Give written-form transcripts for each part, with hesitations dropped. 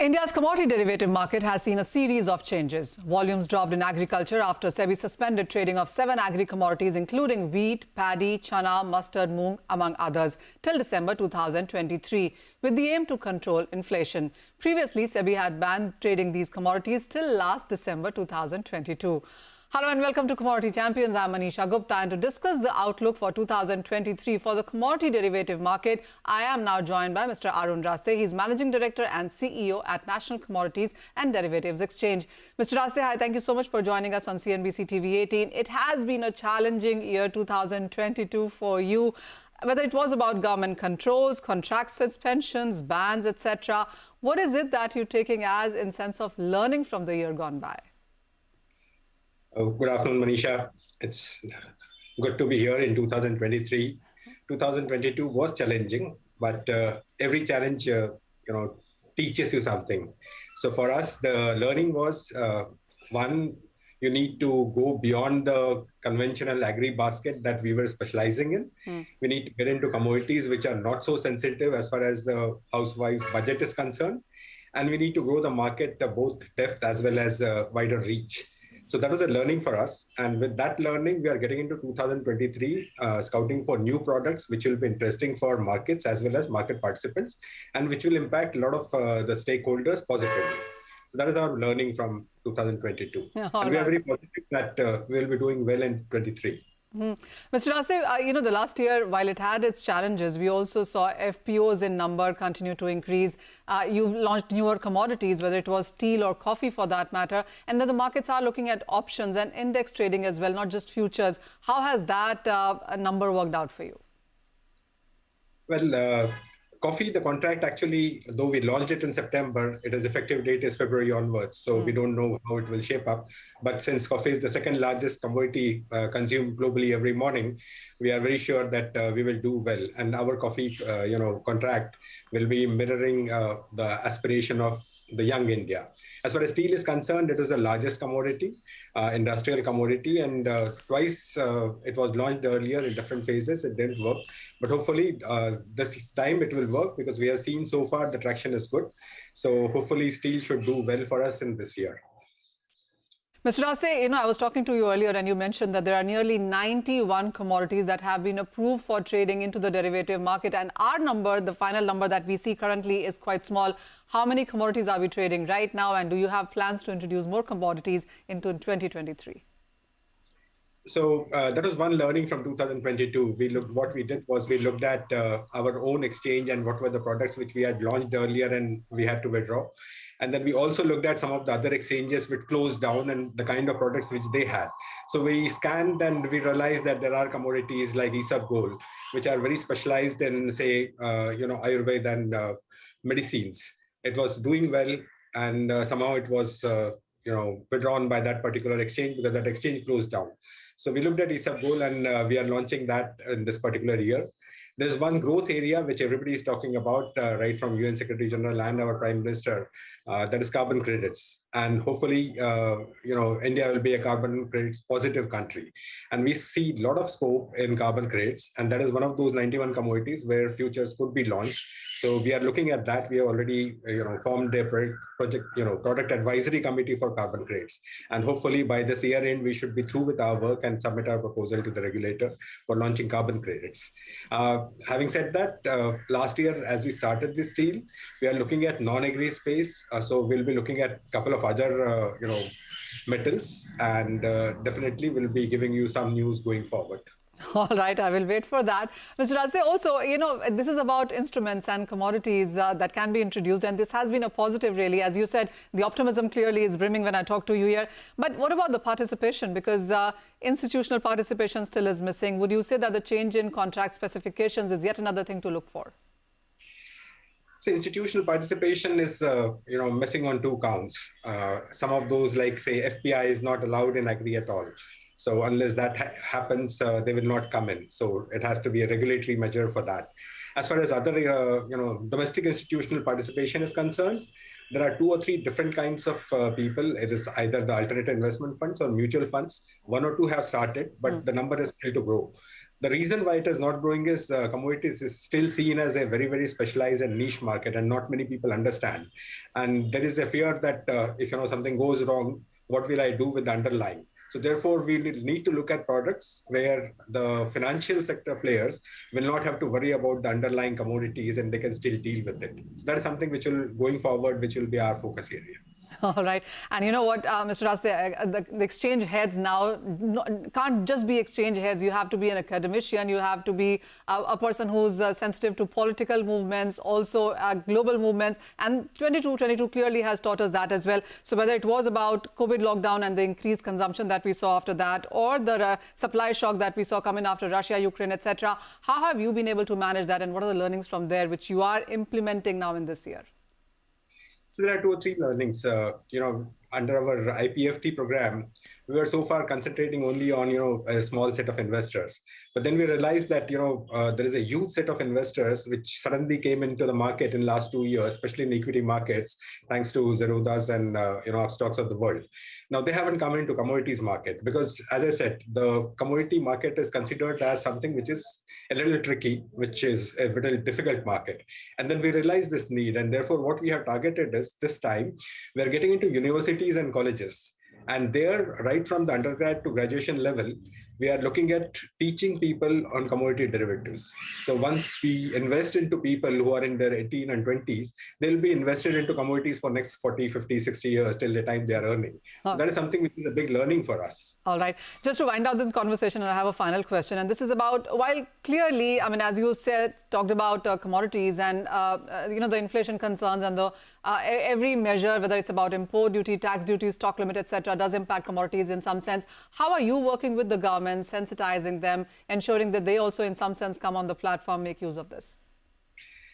India's commodity derivative market has seen a series of changes. Volumes dropped in agriculture after SEBI suspended trading of 7 agri-commodities including wheat, paddy, chana, mustard, moong, among others, till December 2023, with the aim to control inflation. Previously, SEBI had banned trading these commodities till last December 2022. Hello and welcome to Commodity Champions. I'm Ashok Gautam, and to discuss the outlook for 2023 for the commodity derivative market, I am now joined by Mr. Arun Raste. He's Managing Director and CEO at National Commodities and Derivatives Exchange. Mr. Raste, hi, thank you so much for joining us on CNBC-TV18. It has been a challenging year 2022 for you, whether it was about government controls, contract suspensions, bans, etc. What is it that you're taking as in sense of learning from the year gone by? Good afternoon, Manisha. It's good to be here in 2023. 2022 was challenging, but every challenge, teaches you something. So for us, the learning was, one, you need to go beyond the conventional agri basket that we were specializing in. We need to get into commodities which are not so sensitive as far as the housewife's budget is concerned. And we need to grow the market both depth as well as wider reach. So that was a learning for us. And with that learning, we are getting into 2023, scouting for new products, which will be interesting for markets as well as market participants, and which will impact a lot of the stakeholders positively. So that is our learning from 2022. And we are very positive that we will be doing well in 23. Mr. Raste, the last year, while it had its challenges, we also saw FPOs in number continue to increase. You've launched newer commodities, whether it was steel or coffee for that matter, and then the markets are looking at options and index trading as well, not just futures. How has that number worked out for you? Well, coffee, the contract actually, though we launched it in September, its effective date is February onwards. So we don't know how it will shape up. But since coffee is the second largest commodity consumed globally every morning, we are very sure that we will do well. And our coffee, contract will be mirroring the aspiration of the young India. As far as steel is concerned, it is the largest commodity, industrial commodity, and twice it was launched earlier in different phases. It didn't work, but hopefully this time it will work because we have seen so far the traction is good. So hopefully steel should do well for us in this year. Mr. Raste, I was talking to you earlier and you mentioned that there are nearly 91 commodities that have been approved for trading into the derivative market. And our number, the final number that we see currently, is quite small. How many commodities are we trading right now? And do you have plans to introduce more commodities into 2023? So that was one learning from 2022. What we did was we looked at our own exchange and what were the products which we had launched earlier and we had to withdraw. And then we also looked at some of the other exchanges which closed down and the kind of products which they had. So we scanned and we realized that there are commodities like isabgol, which are very specialized in, say, Ayurveda and medicines. It was doing well, and somehow it was, withdrawn by that particular exchange because that exchange closed down. So we looked at isabgol and we are launching that in this particular year. There's one growth area which everybody is talking about, right from UN Secretary General and our Prime Minister, that is carbon credits. And hopefully, India will be a carbon credits positive country. And we see a lot of scope in carbon credits. And that is one of those 91 commodities where futures could be launched. So we are looking at that. We have already, formed a product advisory committee for carbon credits. And hopefully by this year end, we should be through with our work and submit our proposal to the regulator for launching carbon credits. Having said that, last year, as we started this deal, we are looking at non-agri space. So we'll be looking at a couple of other, metals, and definitely we'll be giving you some news going forward. All right, I will wait for that. Mr. Raste, also, this is about instruments and commodities that can be introduced, and this has been a positive, really. As you said, the optimism clearly is brimming when I talk to you here. But what about the participation? Because institutional participation still is missing. Would you say that the change in contract specifications is yet another thing to look for? So institutional participation is, missing on two counts. Some of those, like, say, FPI is not allowed in agri at all. So unless that happens, they will not come in. So it has to be a regulatory measure for that. As far as other, domestic institutional participation is concerned, there are 2 or 3 different kinds of people. It is either the alternative investment funds or mutual funds. 1 or 2 have started, but the number is still to grow. The reason why it is not growing is commodities is still seen as a very, very specialized and niche market, and not many people understand. And there is a fear that if something goes wrong, what will I do with the underlying? So therefore, we need to look at products where the financial sector players will not have to worry about the underlying commodities, and they can still deal with it. So that is something which will, going forward, which will be our focus area. All right. And you know what, Mr. Raste, the exchange heads now can't just be exchange heads. You have to be an academician. You have to be a person who's sensitive to political movements, also global movements. And 22 clearly has taught us that as well. So whether it was about COVID lockdown and the increased consumption that we saw after that, or the supply shock that we saw coming after Russia, Ukraine, etc., how have you been able to manage that? And what are the learnings from there which you are implementing now in this year? So there are 2 or 3 learnings. Under our IPFT program, we were so far concentrating only on a small set of investors. But then we realized that there is a huge set of investors which suddenly came into the market in the last 2 years, especially in equity markets, thanks to Zerodhas and upstocks of the world. Now they haven't come into commodities market because, as I said, the commodity market is considered as something which is a little tricky, which is a little difficult market. And then we realized this need, and therefore what we have targeted is this time we're getting into universities and colleges. And there, right from the undergrad to graduation level, we are looking at teaching people on commodity derivatives. So once we invest into people who are in their 18 and 20s, they'll be invested into commodities for next 40, 50, 60 years till the time they are earning. So that is something which is a big learning for us. All right. Just to wind out this conversation, I have a final question. And this is about, while clearly, I mean, as you said, talked about commodities and, the inflation concerns and the every measure, whether it's about import duty, tax duties, stock limit, etc., does impact commodities in some sense. How are you working with the government, sensitizing them, ensuring that they also in some sense come on the platform, make use of this?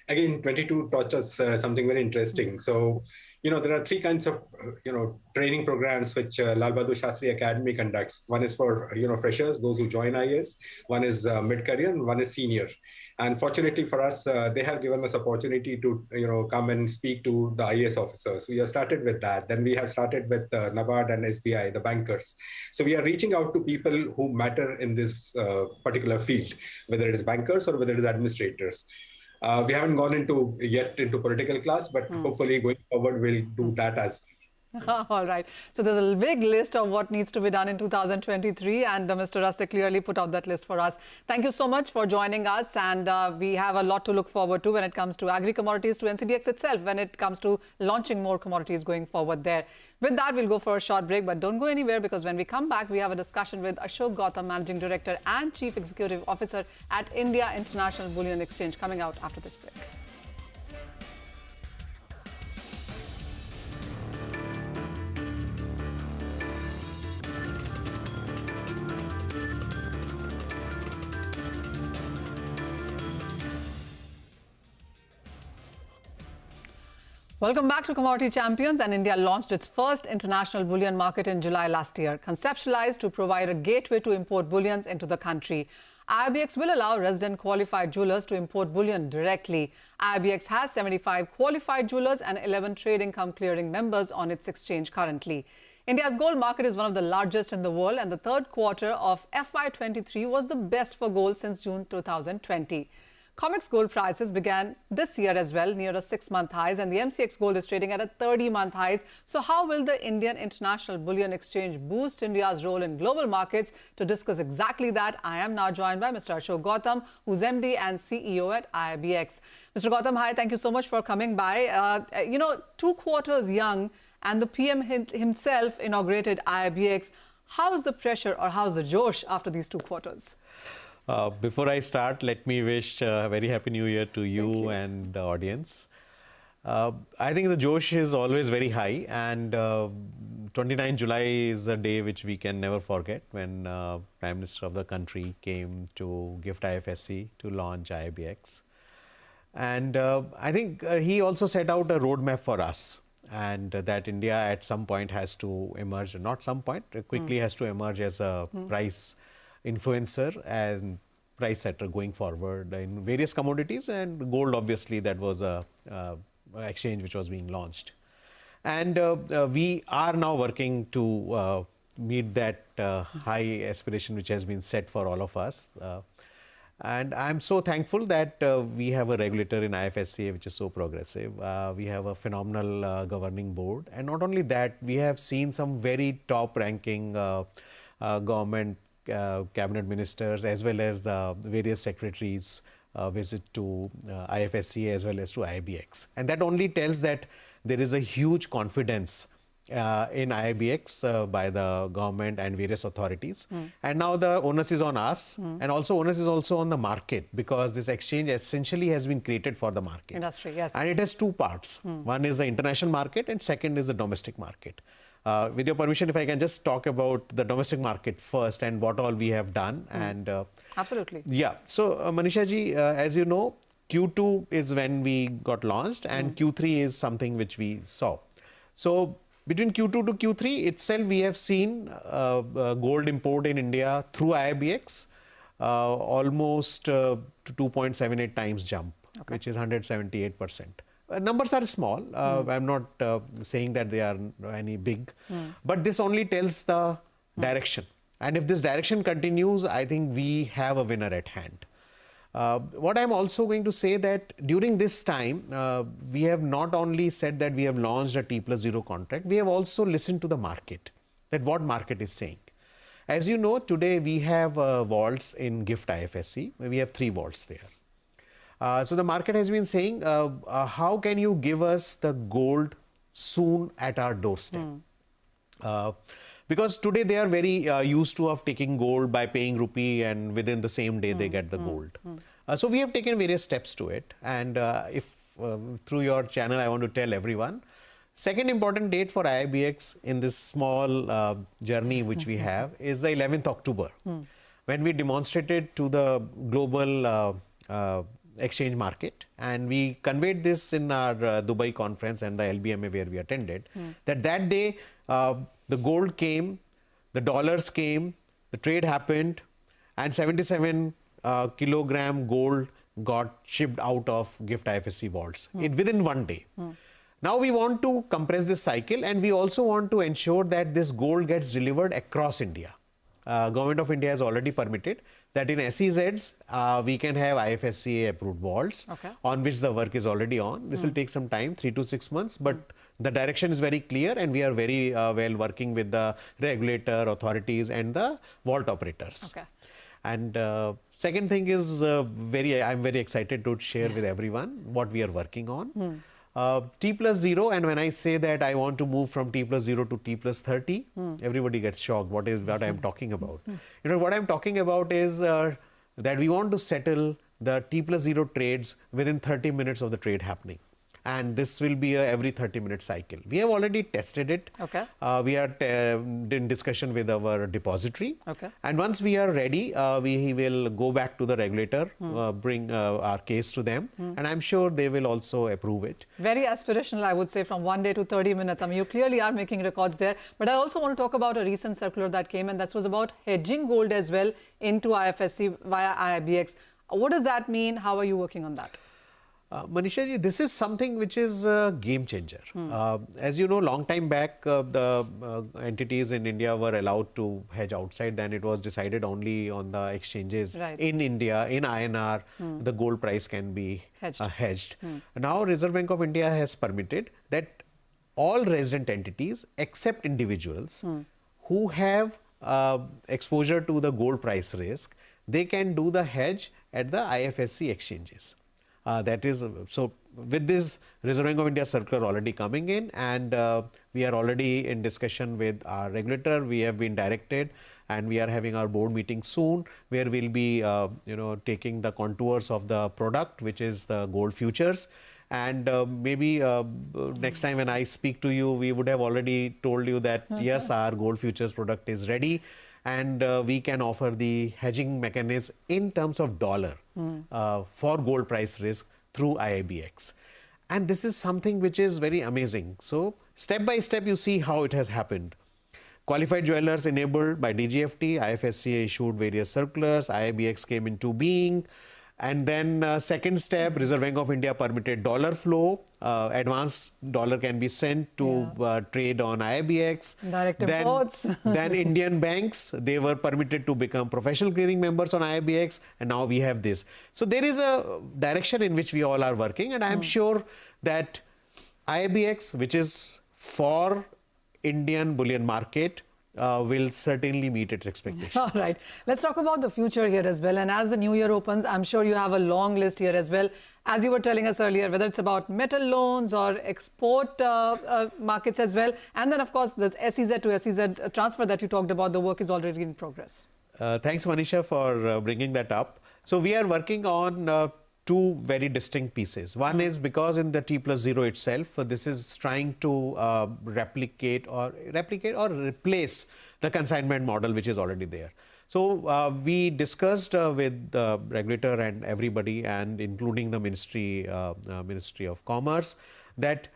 Again, 22 taught us something very interesting. So, there are 3 kinds of, training programs which Lal Bahadur Shastri Academy conducts. One is for, freshers, those who join IAS. One is mid-career, and one is senior. And fortunately for us, they have given us opportunity to, come and speak to the IAS officers. We have started with that. Then we have started with NABARD and SBI, the bankers. So we are reaching out to people who matter in this particular field, whether it is bankers or whether it is administrators. We haven't gone into political class, but hopefully going forward, we'll do that as well. All right. So there's a big list of what needs to be done in 2023, and Mr. Raste clearly put out that list for us. Thank you so much for joining us, and we have a lot to look forward to when it comes to agri-commodities, to NCDEX itself, when it comes to launching more commodities going forward there. With that, we'll go for a short break, but don't go anywhere, because when we come back, we have a discussion with Ashok Gautam, Managing Director and Chief Executive Officer at India International Bullion Exchange, coming out after this break. Welcome back to Commodity Champions. And India launched its first international bullion market in July last year, conceptualized to provide a gateway to import bullions into the country. IIBX will allow resident qualified jewelers to import bullion directly. IIBX has 75 qualified jewelers and 11 trading cum clearing members on its exchange currently. India's gold market is one of the largest in the world, and the third quarter of FY23 was the best for gold since June 2020. COMEX gold prices began this year as well, near a 6-month highs, and the MCX gold is trading at a 30-month highs. So how will the Indian International Bullion Exchange boost India's role in global markets? To discuss exactly that, I am now joined by Mr. Ashok Gautam, who's MD and CEO at IIBX. Mr. Gautam, hi, thank you so much for coming by. 2 quarters young, and the PM himself inaugurated IIBX. How's the pressure, or how's the josh after these 2 quarters? Before I start, let me wish a very happy new year to you and the audience. I think the josh is always very high, and 29 July is a day which we can never forget, when Prime Minister of the country came to gift IFSC to launch IIBX. And I think he also set out a roadmap for us, and that India at some point has to emerge, not some point, quickly has to emerge as a price influencer and price setter going forward in various commodities, and gold, obviously, that was a exchange which was being launched. And we are now working to meet that high aspiration which has been set for all of us. And I'm so thankful that we have a regulator in IFSCA which is so progressive. We have a phenomenal governing board. And not only that, we have seen some very top ranking government cabinet ministers as well as the various secretaries visit to IFSCA as well as to IIBX. And that only tells that there is a huge confidence in IIBX by the government and various authorities. And now the onus is on us and also onus is also on the market, because this exchange essentially has been created for the market. Industry, yes. And it has two parts. One is the international market and second is the domestic market. With your permission, if I can just talk about the domestic market first and what all we have done. And Absolutely. yeah. So Manisha ji, as you know, Q2 is when we got launched and Q3 is something which we saw. So between Q2 to Q3 itself, we have seen gold import in India through IIBX almost to 2.78 times jump, which is 178%. Numbers are small. I'm not saying that they are any big, but this only tells the direction. And if this direction continues, I think we have a winner at hand. What I'm also going to say that during this time, we have not only said that we have launched a T+0 contract, we have also listened to the market, that what market is saying. As you know, today we have vaults in GIFT IFSC. We have 3 vaults there. So the market has been saying, how can you give us the gold soon at our doorstep? Because today they are very used to of taking gold by paying rupee and within the same day they get the gold. So we have taken various steps to it, and if through your channel I want to tell everyone, second important date for IIBX in this small journey which we have is the 11th October, when we demonstrated to the global exchange market, and we conveyed this in our Dubai conference and the LBMA where we attended, that day the gold came, the dollars came, the trade happened, and 77 kilogram gold got shipped out of GIFT IFSC vaults within one day. Now we want to compress this cycle, and we also want to ensure that this gold gets delivered across India. Government of India has already permitted that in SCZs we can have IFSCA approved vaults on which the work is already on. This will take some time, 3 to 6 months, but the direction is very clear, and we are very well working with the regulator, authorities and the vault operators. And second thing is I'm very excited to share with everyone what we are working on. T+0, and when I say that I want to move from T+0 to T+30, everybody gets shocked. What I'm talking about? You know, what I'm talking about is that we want to settle the T+0 trades within 30 minutes of the trade happening. And this will be a every 30-minute cycle. We have already tested it. We are in discussion with our depository. And once we are ready, we will go back to the regulator, bring our case to them, and I'm sure they will also approve it. Very aspirational, I would say, from 1 day to 30 minutes. I mean, you clearly are making records there. But I also want to talk about a recent circular that came, and that was about hedging gold as well into IFSC via IIBX. What does that mean? How are you working on that? Manisha ji, this is something which is a game changer. As you know, long time back, the entities in India were allowed to hedge outside. Then it was decided only on the exchanges in India, in INR, the gold price can be hedged. Now, Reserve Bank of India has permitted that all resident entities, except individuals who have exposure to the gold price risk, they can do the hedge at the IFSC exchanges. That is, so with this Reserve Bank of India circular already coming in, and we are already in discussion with our regulator. We have been directed, and we are having our board meeting soon, where we'll be taking the contours of the product, which is the gold futures. And maybe next time when I speak to you, we would have already told you that yes, our gold futures product is ready, and we can offer the hedging mechanism in terms of dollar for gold price risk through IIBX. And this is something which is very amazing. So step by step, you see how it has happened. Qualified jewelers enabled by DGFT, IFSCA issued various circulars, IIBX came into being, And then second step, Reserve Bank of India permitted dollar flow. Advance dollar can be sent to trade on IIBX. Direct imports. Then Indian banks, they were permitted to become professional clearing members on IIBX, and now we have this. So there is a direction in which we all are working, and I am sure that IIBX, which is for Indian bullion market, will certainly meet its expectations. All right. Let's talk about the future here as well. And as the new year opens, I'm sure you have a long list here as well. As you were telling us earlier, whether it's about metal loans or export markets as well. And then, of course, the SCZ to SCZ transfer that you talked about, the work is already in progress. Thanks, Manisha, for bringing that up. So we are working on two very distinct pieces. One is because in the T+0 itself, this is trying to replicate or replace the consignment model which is already there. So we discussed with the regulator and everybody, and including the Ministry of Commerce, that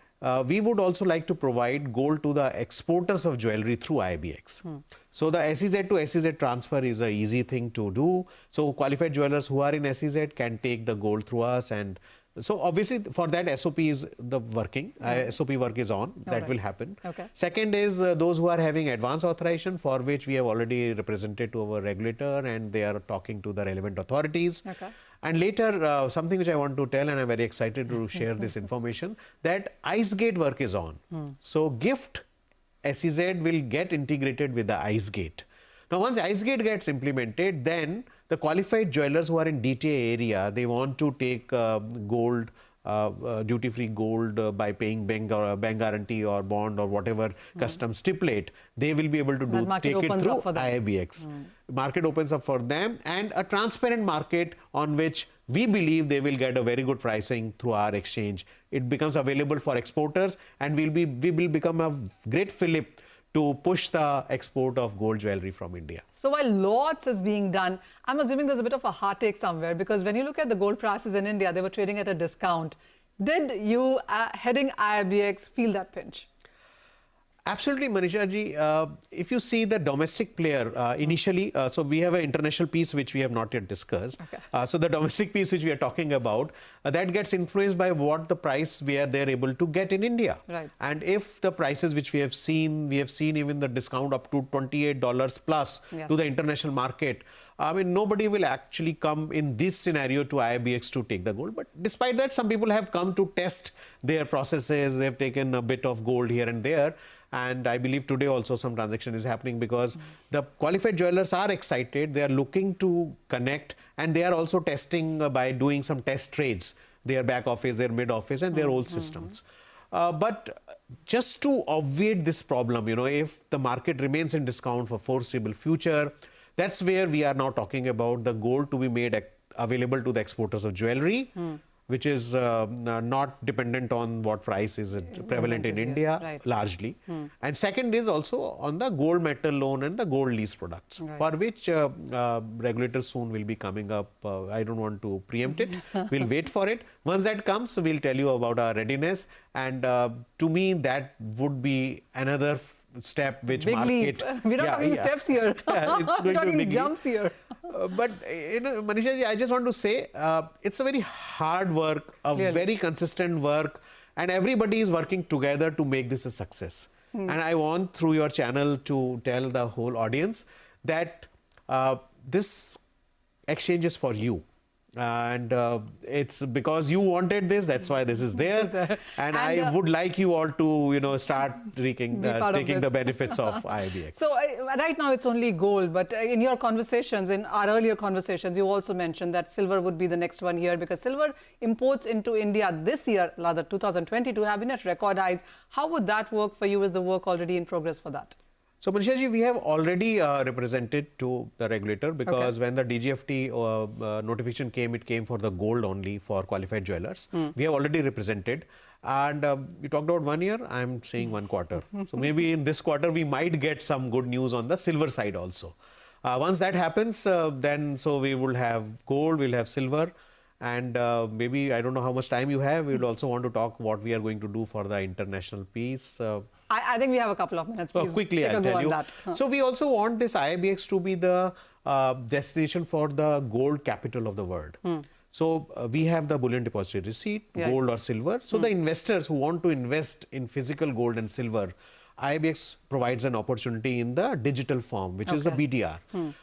we would also like to provide gold to the exporters of jewelry through IIBX. So the SCZ to SCZ transfer is an easy thing to do. So qualified jewelers who are in SCZ can take the gold through us, and so obviously for that SOP is the working. SOP work is on. That will happen. Okay. Second is those who are having advance authorization, for which we have already represented to our regulator, and they are talking to the relevant authorities. Okay. And later, something which I want to tell, and I'm very excited to share this information, that IceGate work is on. So GIFT SCZ will get integrated with the IceGate. Now, once IceGate gets implemented, then the qualified jewelers who are in DTA area, they want to take gold, duty-free gold by paying bank guarantee or bond or whatever custom stipulate, they will be able to take it through IIBX. Market opens up for them, and a transparent market on which we believe they will get a very good pricing through our exchange. It becomes available for exporters, and we will become a great fillip to push the export of gold jewelry from India. So while lots is being done, I'm assuming there's a bit of a heartache somewhere, because when you look at the gold prices in India, they were trading at a discount. Did you, heading IIBX, feel that pinch? Absolutely, Manisha ji. If you see the domestic player initially, so we have an international piece which we have not yet discussed. Okay. So the domestic piece which we are talking about, that gets influenced by what the price where they are able to get in India. Right. And if the prices which we have seen even the discount up to $28 plus to the international market. I mean, nobody will actually come in this scenario to IIBX to take the gold. But despite that, some people have come to test their processes. They've taken a bit of gold here and there. And I believe today also some transaction is happening, because the qualified jewelers are excited. They are looking to connect, and they are also testing by doing some test trades, their back office, their mid office, and their old systems. But just to obviate this problem, if the market remains in discount for foreseeable future, that's where we are now talking about the gold to be made available to the exporters of jewelry, which is not dependent on what price is prevalent in India, largely. And second is also on the gold metal loan and the gold lease products, for which regulators soon will be coming up. I don't want to preempt it. We'll wait for it. Once that comes, we'll tell you about our readiness. And to me, that would be another step which big market. Leap. We're not talking steps here. We're talking jumps here. But Manisha ji, I just want to say it's a very hard work, very consistent work, and everybody is working together to make this a success. And I want through your channel to tell the whole audience that this exchange is for you. And it's because you wanted this, that's why this is there. And I would like you all to, start taking the benefits of IIBX. So right now it's only gold, but in your conversations, in our earlier conversations, you also mentioned that silver would be the next one here, because silver imports into India this year, rather 2022, have been at record highs. How would that work for you? Is the work already in progress for that? So, Manisha ji, we have already represented to the regulator, because when the DGFT notification came, it came for the gold only for qualified jewelers. We have already represented. And we talked about 1 year, I'm saying 1 quarter. So maybe in this quarter, we might get some good news on the silver side also. Once that happens, then we will have gold, we'll have silver. And maybe, I don't know how much time you have, we will also want to talk what we are going to do for the international piece. I think we have a couple of minutes. Please quickly, I'll tell you. So we also want this IIBX to be the destination for the gold capital of the world. So we have the bullion depository receipt, Right. gold or silver. So the investors who want to invest in physical gold and silver, IIBX provides an opportunity in the digital form, which is the BDR.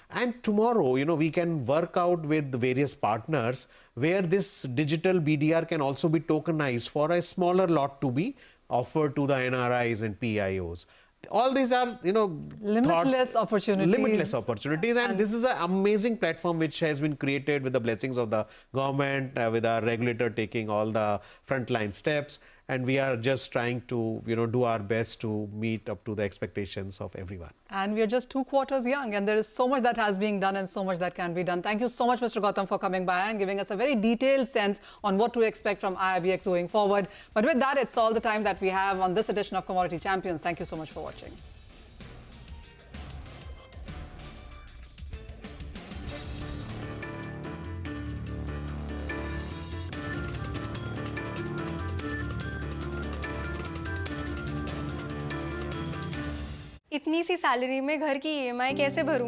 And tomorrow, we can work out with the various partners where this digital BDR can also be tokenized for a smaller lot to be offered to the NRIs and PIOs. All these are, Limitless opportunities. Limitless opportunities. And this is an amazing platform which has been created with the blessings of the government, with our regulator taking all the frontline steps. And we are just trying to, do our best to meet up to the expectations of everyone. And we are just 2 quarters young, and there is so much that has been done and so much that can be done. Thank you so much, Mr. Gautam, for coming by and giving us a very detailed sense on what to expect from IIBX going forward. But with that, it's all the time that we have on this edition of Commodity Champions. Thank you so much for watching. इतनी सी salary में घर की EMI कैसे भरूंगी?